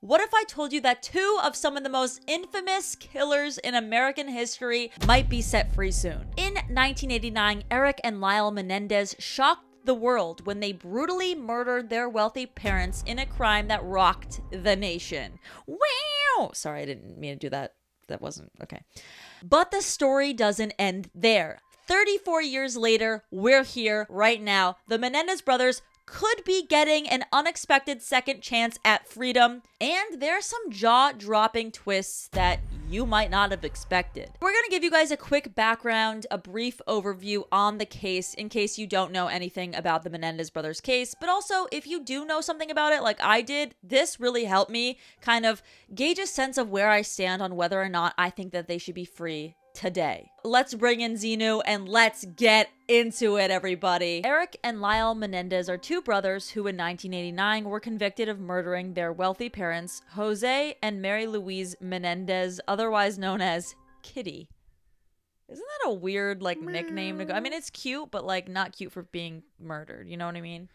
What if I told you that two of some of the most infamous killers in American history might be set free soon? In 1989, Erik and Lyle Menendez shocked the world when they brutally murdered their wealthy parents in a crime that rocked the nation. Wow! Sorry, I didn't mean to do that. That wasn't okay. But the story doesn't end there. 34 years later, we're here right now. The Menendez brothers could be getting an unexpected second chance at freedom, and there are some jaw-dropping twists that you might not have expected. We're going to give you guys a quick background, a brief overview on the case in case you don't know anything about the Menendez brothers case, but also if you do know something about it like I did, this really helped me kind of gauge a sense of where I stand on whether or not I think that they should be free today. Let's bring in Xenu and let's get into it, everybody. Erik and Lyle Menendez are two brothers who in 1989 were convicted of murdering their wealthy parents, Jose and Mary Louise Menendez, otherwise known as Kitty. Isn't that a weird nickname to go? I mean, it's cute, but not cute for being murdered. You know what I mean?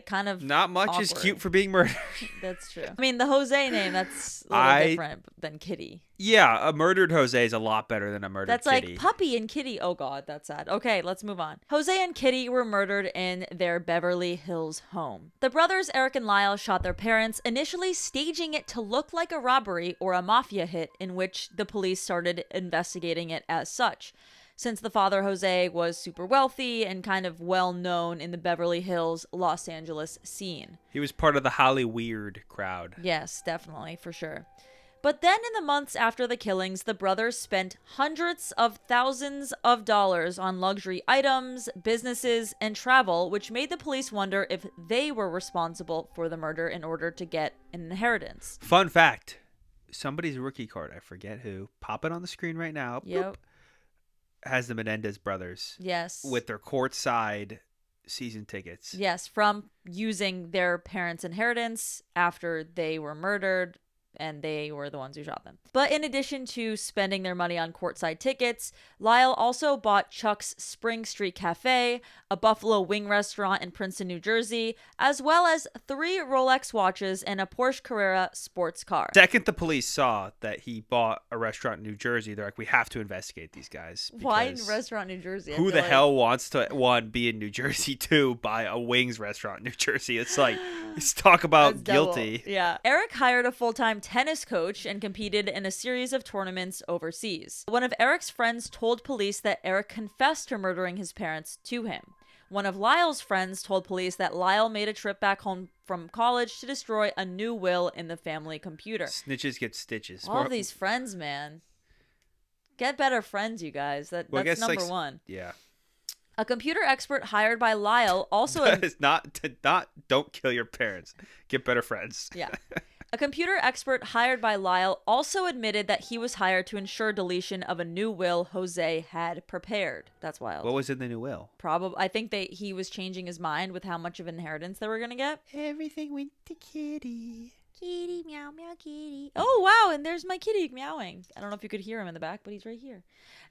Kind of not much awkward. Is cute for being murdered. That's true. I mean, the Jose name, that's a little different than Kitty. Yeah, a murdered Jose is a lot better than a murdered That's Kitty. like Puppy and Kitty. Oh God, that's sad. Okay, let's move on. Jose and Kitty were murdered in their Beverly Hills home. The brothers Erik and Lyle shot their parents, initially staging it to look like a robbery or a mafia hit, in which the police started investigating it as such. Since the father, Jose, was super wealthy and kind of well known in the Beverly Hills, Los Angeles scene. He was part of the Holly Weird crowd. Yes, definitely, for sure. But then in the months after the killings, the brothers spent hundreds of thousands of dollars on luxury items, businesses, and travel, which made the police wonder if they were responsible for the murder in order to get an inheritance. Fun fact. Somebody's rookie card, I forget who, pop it on the screen right now. Yep. Boop, has the Menendez brothers. Yes. With their courtside season tickets. Yes, from using their parents' inheritance after they were murdered, and they were the ones who shot them. But in addition to spending their money on courtside tickets, Lyle also bought Chuck's Spring Street Cafe, a Buffalo Wing restaurant in Princeton, New Jersey, as well as 3 Rolex watches and a Porsche Carrera sports car. Second the police saw that he bought a restaurant in New Jersey, they're like, we have to investigate these guys. Why in restaurant New Jersey? Who the hell wants to, one, be in New Jersey, two, buy a wings restaurant in New Jersey? It's like, let's talk about guilty. Yeah. Erik hired a full-time tennis coach and competed in a series of tournaments overseas. One of Erik's friends told police that Erik confessed to murdering his parents to him. One of Lyle's friends told police that Lyle made a trip back home from college to destroy a new will in the family computer. Snitches get stitches. All of these friends, man. Get better friends, you guys. That's number one. Yeah. A computer expert hired by Lyle also... It's not don't kill your parents. Get better friends. Yeah. A computer expert hired by Lyle also admitted that he was hired to ensure deletion of a new will Jose had prepared. That's wild. What was in the new will? I think he was changing his mind with how much of inheritance they were going to get. Everything went to Kitty. Kitty, meow, meow, kitty. Oh, wow, and there's my kitty meowing. I don't know if you could hear him in the back, but he's right here.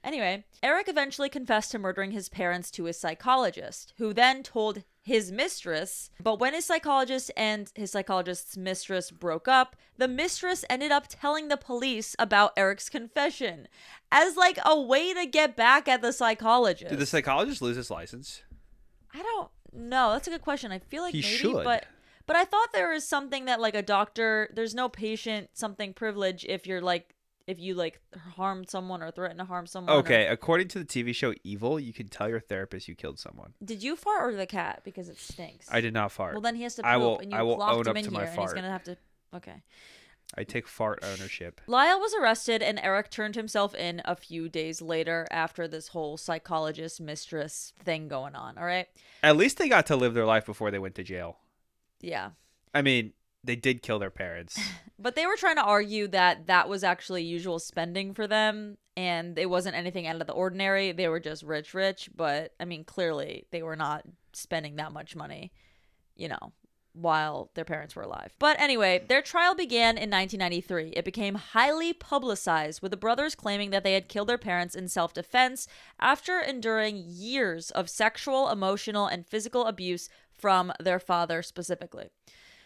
Anyway, Erik eventually confessed to murdering his parents to his psychologist, who then told his mistress. But when his psychologist and his psychologist's mistress broke up, the mistress ended up telling the police about Erik's confession as a way to get back at the psychologist. Did the psychologist lose his license? I don't know. That's a good question. I feel like he maybe, should. But I thought there was something that a doctor, there's no patient something privilege if you're if you harm someone or threaten to harm someone. Okay, according to the TV show Evil, you can tell your therapist you killed someone. Did you fart or the cat? Because it stinks. I did not fart. Well, then he has to poop, and you locked him in here, and he's gonna have to. Okay. I take fart ownership. Lyle was arrested, and Erik turned himself in a few days later after this whole psychologist mistress thing going on. All right. At least they got to live their life before they went to jail. Yeah. I mean, they did kill their parents. But they were trying to argue that was actually usual spending for them, and it wasn't anything out of the ordinary. They were just rich. But, I mean, clearly they were not spending that much money, while their parents were alive. But anyway, their trial began in 1993. It became highly publicized, with the brothers claiming that they had killed their parents in self-defense after enduring years of sexual, emotional, and physical abuse from their father specifically.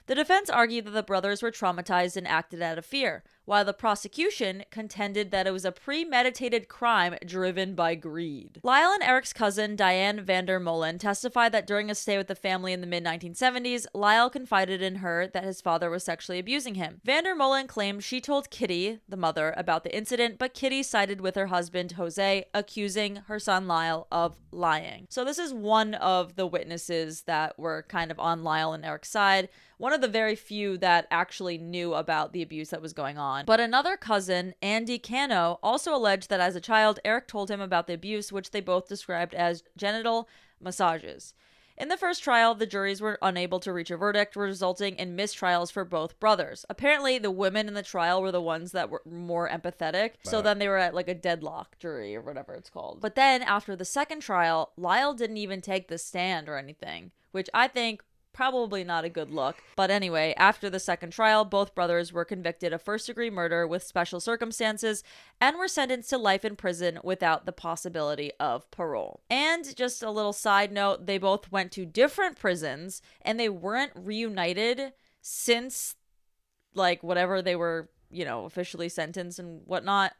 The defense argued that the brothers were traumatized and acted out of fear, while the prosecution contended that it was a premeditated crime driven by greed. Lyle and Erik's cousin, Diane Vander Molen, testified that during a stay with the family in the mid-1970s, Lyle confided in her that his father was sexually abusing him. Vander Molen claimed she told Kitty, the mother, about the incident, but Kitty sided with her husband, Jose, accusing her son Lyle of lying. So this is one of the witnesses that were kind of on Lyle and Erik's side. One of the very few that actually knew about the abuse that was going on. But another cousin, Andy Cano, also alleged that as a child, Erik told him about the abuse, which they both described as genital massages. In the first trial, the juries were unable to reach a verdict, resulting in mistrials for both brothers. Apparently, the women in the trial were the ones that were more empathetic, so then they were at like a deadlock jury or whatever it's called. But then, after the second trial, Lyle didn't even take the stand or anything, which I think probably not a good look. But anyway, after the second trial, both brothers were convicted of first-degree murder with special circumstances and were sentenced to life in prison without the possibility of parole. And just a little side note, they both went to different prisons and they weren't reunited since like whatever they were, officially sentenced and whatnot.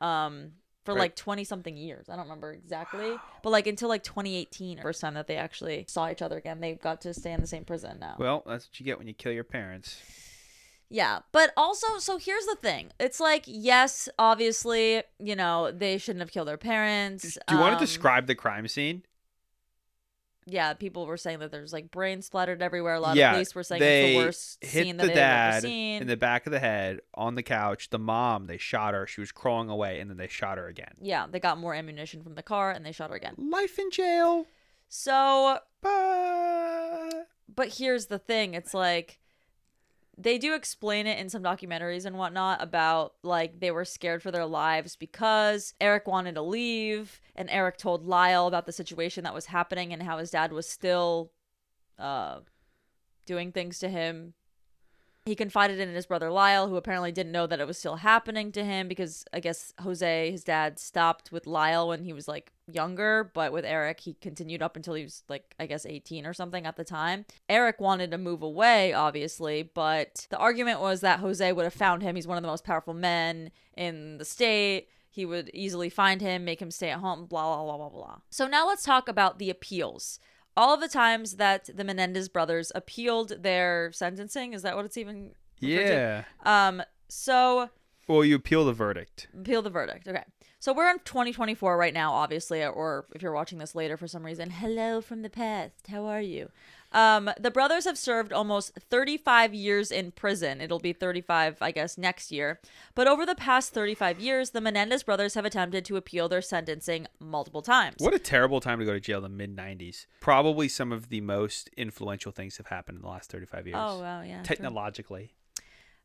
For like 20 something years. I don't remember exactly. But like until like 2018, first time that they actually saw each other again. They got to stay in the same prison now. Well, that's what you get when you kill your parents. Yeah. But also, so here's the thing. It's like, yes, obviously, they shouldn't have killed their parents. Do you want to describe the crime scene? Yeah, people were saying that there's like brain splattered everywhere. A lot of police were saying it's the worst scene that they've ever seen. In the back of the head, on the couch. The mom, they shot her. She was crawling away, and then they shot her again. Yeah, they got more ammunition from the car, and they shot her again. Life in jail. So, but here's the thing. It's like, they do explain it in some documentaries and whatnot about like they were scared for their lives because Erik wanted to leave and Erik told Lyle about the situation that was happening and how his dad was still doing things to him. He confided in his brother Lyle, who apparently didn't know that it was still happening to him because I guess Jose, his dad, stopped with Lyle when he was like younger, but with Erik, he continued up until he was like, I guess 18 or something at the time. Erik wanted to move away, obviously, but the argument was that Jose would have found him. He's one of the most powerful men in the state. He would easily find him, make him stay at home, blah, blah, blah, blah, blah. So now let's talk about the appeals. All of the times that the Menendez brothers appealed their sentencing, is that what it's even referred to? Well, you appeal the verdict. Appeal the verdict. Okay. So we're in 2024 right now, obviously, or if you're watching this later for some reason, hello from the past. How are you? The brothers have served almost 35 years in prison. It'll be 35, I guess, next year. But over the past 35 years, the Menendez brothers have attempted to appeal their sentencing multiple times. What a terrible time to go to jail in the mid-90s. Probably some of the most influential things have happened in the last 35 years. Oh, wow, yeah. Technologically. True.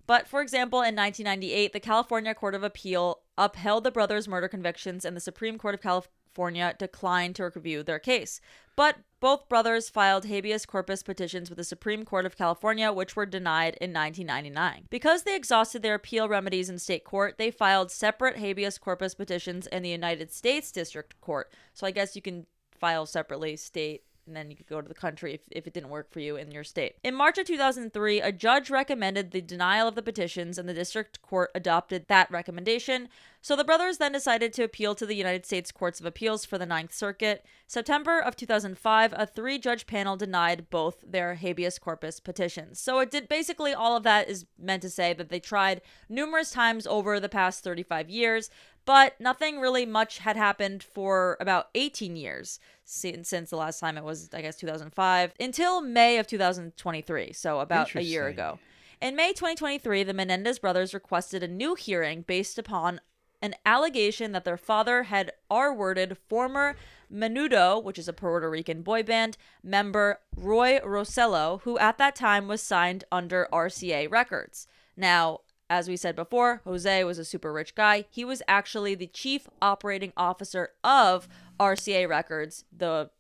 But, for example, in 1998, the California Court of Appeal upheld the brothers' murder convictions, and the Supreme Court of California declined to review their case. But both brothers filed habeas corpus petitions with the Supreme Court of California, which were denied in 1999. Because they exhausted their appeal remedies in state court, they filed separate habeas corpus petitions in the United States District Court. So I guess you can file separately state, and then you could go to the country if it didn't work for you in your state. In March of 2003, a judge recommended the denial of the petitions, and the district court adopted that recommendation. So the brothers then decided to appeal to the United States Courts of Appeals for the Ninth Circuit. September of 2005, a 3-judge panel denied both their habeas corpus petitions. So it did basically all of that is meant to say that they tried numerous times over the past 35 years, but nothing really much had happened for about 18 years since the last time it was, I guess, 2005, until May of 2023, so about a year ago. In May 2023, the Menendez brothers requested a new hearing based upon an allegation that their father had R-worded former Menudo, which is a Puerto Rican boy band, member Roy Rosello, who at that time was signed under RCA Records. Now, as we said before, Jose was a super rich guy. He was actually the chief operating officer of RCA Records, the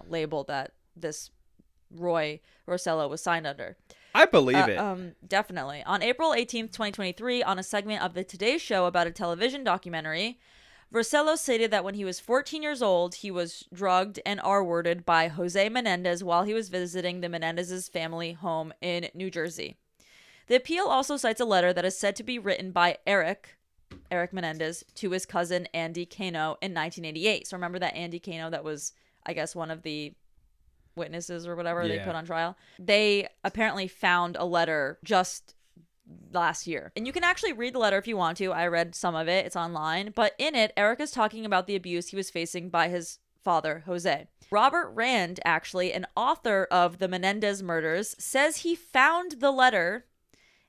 label that this Roy Rosello was signed under. I believe it. Definitely. On April 18th, 2023, on a segment of the Today Show about a television documentary, Rosello stated that when he was 14 years old, he was drugged and R-worded by Jose Menendez while he was visiting the Menendez's family home in New Jersey. The appeal also cites a letter that is said to be written by Erik Menendez to his cousin Andy Cano in 1988. So remember that Andy Cano that was, I guess, one of the witnesses or whatever they put on trial? They apparently found a letter just last year. And you can actually read the letter if you want to. I read some of it. It's online. But in it, Erik is talking about the abuse he was facing by his father, Jose. Robert Rand, actually, an author of the Menendez murders, says he found the letter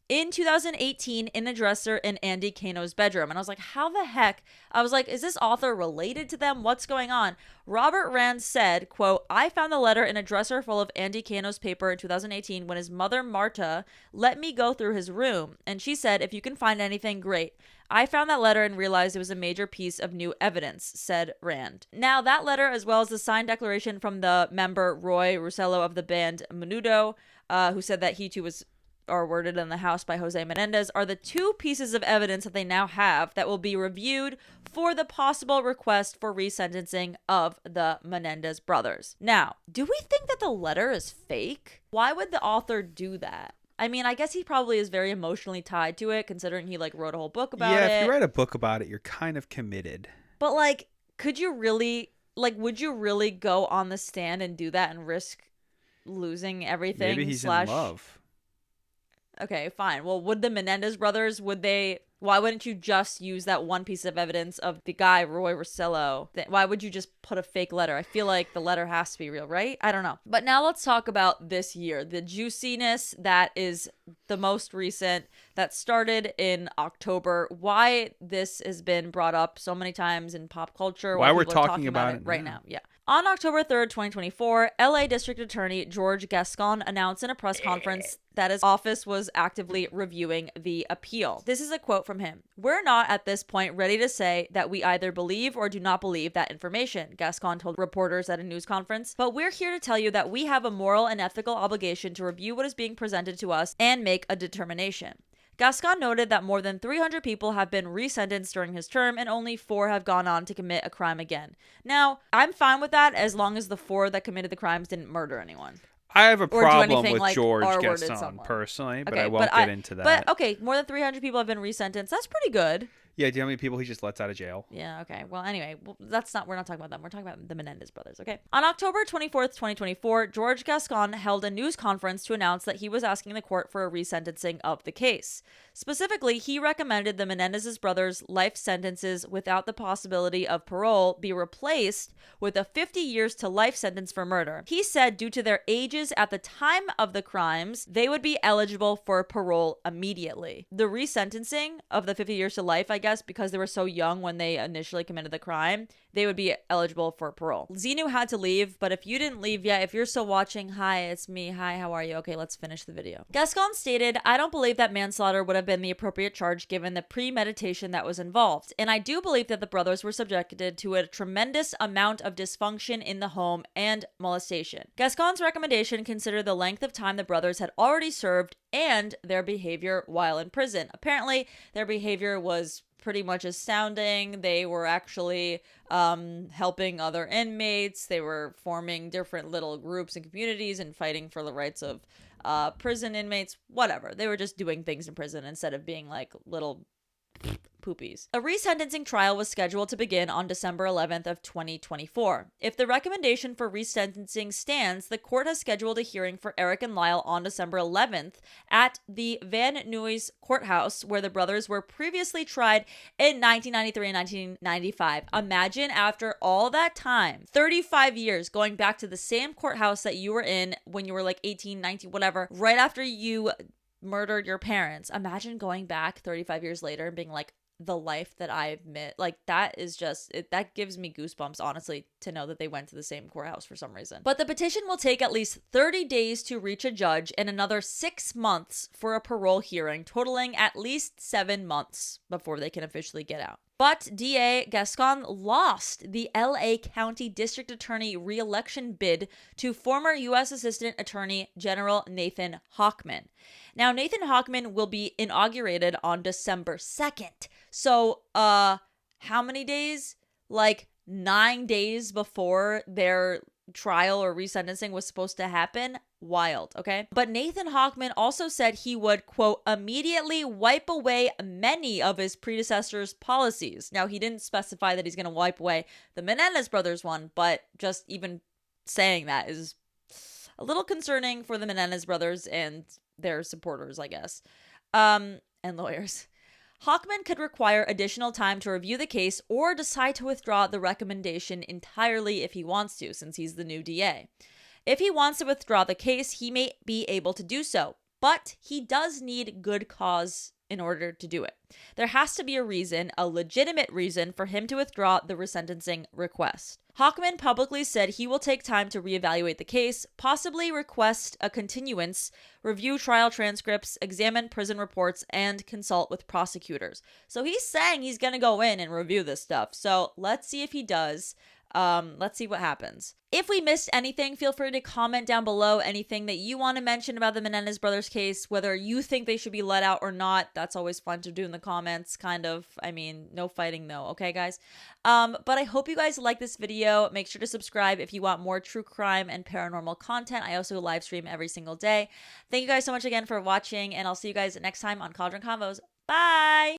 in 2018 in a dresser in Andy Cano's bedroom. And I was like, how the heck? I was like, is this author related to them? What's going on? Robert Rand said, quote, I found the letter in a dresser full of Andy Cano's paper in 2018 when his mother, Marta, let me go through his room. And she said, if you can find anything, great. I found that letter and realized it was a major piece of new evidence, said Rand. Now, that letter, as well as the signed declaration from the member Roy Russello of the band Menudo, who said that he too was murdered in the house by Jose Menendez, are the two pieces of evidence that they now have that will be reviewed for the possible request for resentencing of the Menendez brothers. Now, do we think that the letter is fake? Why would the author do that? I mean, I guess he probably is very emotionally tied to it, considering he wrote a whole book about it. Yeah, if you write a book about it, you're kind of committed. But could you really, would you really go on the stand and do that and risk losing everything? Maybe he's in love. Okay, fine. Well, would the Menendez brothers, why wouldn't you just use that one piece of evidence of the guy, Roy Russello? Why would you just put a fake letter? I feel like the letter has to be real, right? I don't know. But now let's talk about this year. The juiciness that is the most recent, that started in October. Why this has been brought up so many times in pop culture. Why we're talking about it right now. Yeah. On October 3rd, 2024, LA District Attorney George Gascon announced in a press conference that his office was actively reviewing the appeal. This is a quote from him. We're not at this point ready to say that we either believe or do not believe that information, Gascon told reporters at a news conference, but we're here to tell you that we have a moral and ethical obligation to review what is being presented to us and make a determination. Gascon noted that more than 300 people have been resentenced during his term and only 4 have gone on to commit a crime again. Now, I'm fine with that as long as the 4 that committed the crimes didn't murder anyone. I have a problem with George Gascon personally, but I won't get into that. But okay, more than 300 people have been resentenced. That's pretty good. Yeah, do you know how many people he just lets out of jail? Yeah, okay. Well, anyway, we're not talking about them. We're talking about the Menendez brothers, okay? On October 24th, 2024, George Gascon held a news conference to announce that he was asking the court for a resentencing of the case. Specifically, he recommended the Menendez brothers' life sentences without the possibility of parole be replaced with a 50 years to life sentence for murder. He said due to their ages at the time of the crimes, they would be eligible for parole immediately. The resentencing of the 50 years to life, I guess, because they were so young when they initially committed the crime, they would be eligible for parole. Xenu had to leave, but if you didn't leave yet, if you're still watching, hi, it's me. Hi, how are you? Okay, let's finish the video. Gascon stated, I don't believe that manslaughter would have been the appropriate charge given the premeditation that was involved, and I do believe that the brothers were subjected to a tremendous amount of dysfunction in the home and molestation. Gascon's recommendation considered the length of time the brothers had already served and their behavior while in prison. Apparently, their behavior was pretty much astounding. They were actually helping other inmates. They were forming different little groups and communities and fighting for the rights of prison inmates, whatever. They were just doing things in prison instead of being like little poopies. A resentencing trial was scheduled to begin on December 11th of 2024. If the recommendation for resentencing stands, the court has scheduled a hearing for Erik and Lyle on December 11th at the Van Nuys courthouse where the brothers were previously tried in 1993 and 1995. Imagine after all that time, 35 years, going back to the same courthouse that you were in when you were like 18, 19, whatever, right after you murdered your parents. Imagine going back 35 years later and being like, the life that I've met, like that is just, that gives me goosebumps, honestly, to know that they went to the same courthouse for some reason. But the petition will take at least 30 days to reach a judge and another 6 months for a parole hearing, totaling at least 7 months before they can officially get out. But DA Gascon lost the LA County District Attorney re-election bid to former U.S. Assistant Attorney General Nathan Hochman. Now, Nathan Hochman will be inaugurated on December 2nd. So, how many days? Like 9 days before their trial or resentencing was supposed to happen. wild, okay? But Nathan Hochman also said he would, quote, immediately wipe away many of his predecessors' policies. Now, he didn't specify that he's going to wipe away the Menendez brothers one, but just even saying that is a little concerning for the Menendez brothers and their supporters, I guess, and lawyers. Hochman could require additional time to review the case or decide to withdraw the recommendation entirely if he wants to, since he's the new DA. If he wants to withdraw the case, he may be able to do so, but he does need good cause in order to do it. There has to be a reason, a legitimate reason, for him to withdraw the resentencing request. Hochman publicly said he will take time to reevaluate the case, possibly request a continuance, review trial transcripts, examine prison reports, and consult with prosecutors. So he's saying he's going to go in and review this stuff. So let's see if he does. Let's see what happens. If we missed anything, feel free to comment down below anything that you want to mention about the Menendez brothers case, whether you think they should be let out or not. That's always fun to do in the comments, kind of. I mean, no fighting though, okay, guys? But I hope you guys like this video. Make sure to subscribe if you want more true crime and paranormal content. I also live stream every single day. Thank you guys so much again for watching, and I'll see you guys next time on Cauldron Convos. Bye!